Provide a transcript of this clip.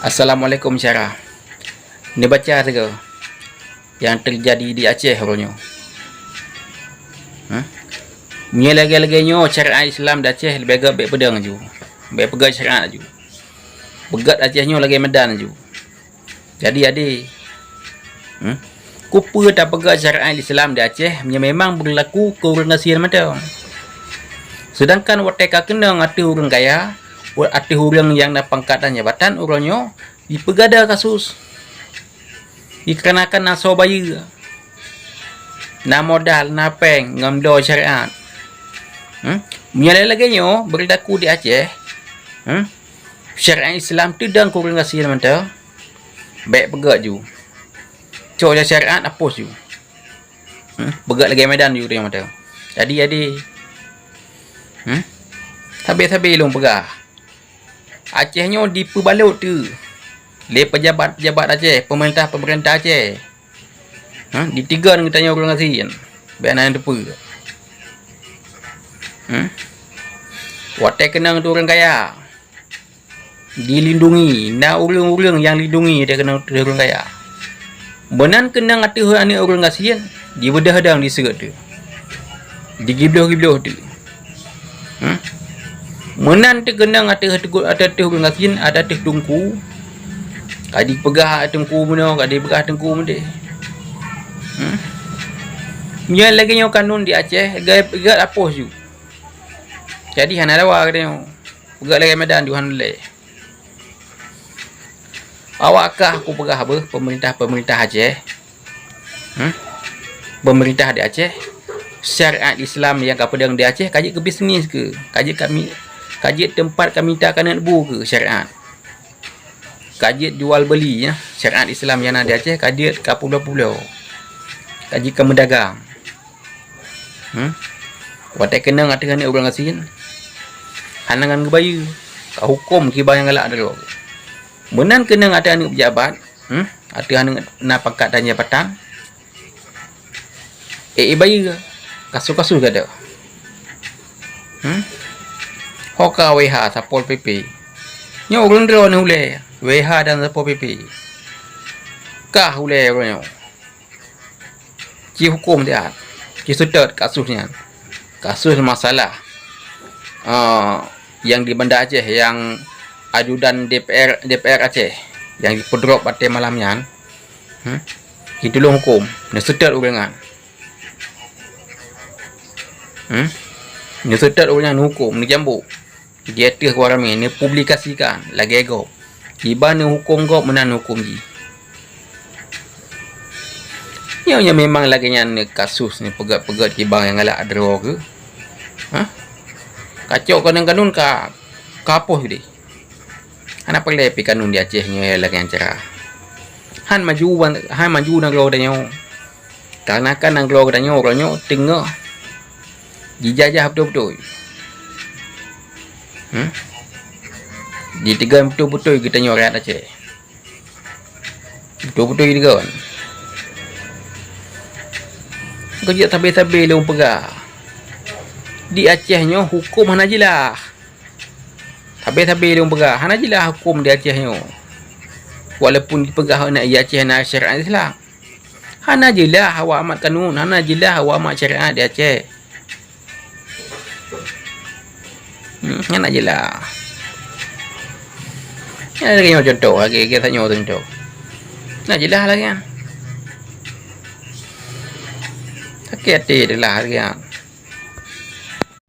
Assalamualaikum Syarah. Ni baca saja yang terjadi di Aceh orangnya. Punya lagi-laginya syariat Islam di Aceh lebih agak baik pedang ju. Baik pegang syariat ju. Begat Acehnya lagi Medan ju. Jadi adik. Kupa tak pegang syariat Islam di Aceh memang berlaku keorganisasian macam. Sedangkan wateka kena hati orang kaya, hati orang yang nak pangkat dan jabatan orangnya dipegada kasus. Dikarenakan nak sobaya. Nak modal, nak peng, ngamdo syariat. Menyalai laginya berlaku di Aceh. Syariat Islam tidak keorganisasian macam. Baik pegat ju. Cok syariat hapus ju. Pegat lagi Medan ju dia macam. Jadi Habis-habis long pegah. Acehnya diperbalut tu. Le pejabat-pejabat Aceh, pemerintah Aceh. Ditigan katanya orang asing. Bianan depa. Watai kenang tu orang kaya. Dilindungi, nak orang-orang yang lindungi dia kena orang kaya. Benan kenang hati orang asing, dibedah-hadang diseret tu. Digibloh-gibloh tu. Menan terkenang ada orang asing, ada tungku. Kadi pegah tungku mana, kadi pegah tungku mana. Yang lagi yang kanun di Aceh, pegat hapus ju. Jadi hana lawa katanya. Pegat lagi Medan ju hana le. Awakkah aku pegah apa pemerintah Aceh? Pemerintah di Aceh syariat Islam yang kapedang di Aceh kajik ke bisnes ke? Kajik tempat kami tak kena lebu ke syariat? Kajik jual beli ya, syariat Islam yang ada di Aceh kajik ke pulau-pulau. Kajik ke mendagang. Watai kena ngatakan orang asing. Hanangan kebaya. Ka hukum kibar yang galak dulu. Benan kena ngatakan pejabat, atuhan nak pangkat dan jabatan. Bayi kasus-kasus ke ada. Hoka WH Sapol PP. Nya orang drone hule WH dan Sapol PP. Kah hule orangnya. Ci hukum dia. Ci sedot kasusnya. Kasus masalah yang di Banda Aceh yang ajudan DPR Aceh yang dipedrop pada malamnya. Itulah hukum. Dia sedot orangan. Dia sedot orang hukum ni jambuk. Dia teh warami ni publikasikan lagi ego. Ibana hukum kau menan hukum ji. Yang memang lagi ni kasus ni pegat-pegat kibang yang galak draw ke. Kacau kanun ka kapoh dia. Ana perlu pi kanun di Aceh nya lagi yang cerah. Han maju nang draw danyo. Karena kan nang draw danyo orangnya tengah dijajah betul-betul. Ditigan betul-betul kita nyorat Aceh. Betul-betul dia kan. Kerja tabe-tabe lu pegah. Di Acehnya hukum hana jelah. Tabe-tabe lu pegah. Hana jelah hukum di Acehnya. Walaupun dipegah nak Aceh nak syariat Islam. Hana jelah awak amat kanun, hana jelah awak amat syariat di Aceh. Yang nak je lah. Yang lagi yang contoh lagi kita tanya contoh. Nak je lah lagi kan. Sakit hati dia lah lagi kan.